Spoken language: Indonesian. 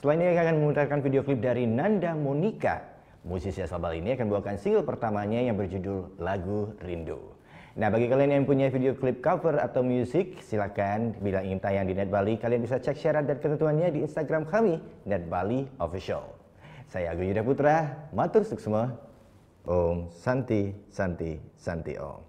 Setelah ini akan memutarkan video klip dari Nanda Monica. Musisi asal Bali ini akan membawakan single pertamanya yang berjudul Lagu Rindu. Nah, bagi kalian yang punya video klip cover atau musik, silakan bila ingin tayang di Net Bali, kalian bisa cek syarat dan ketentuannya di Instagram kami, Net Bali Official. Saya Agung Yuda Putra, matur suksema. Om Santi Santi Santi Om.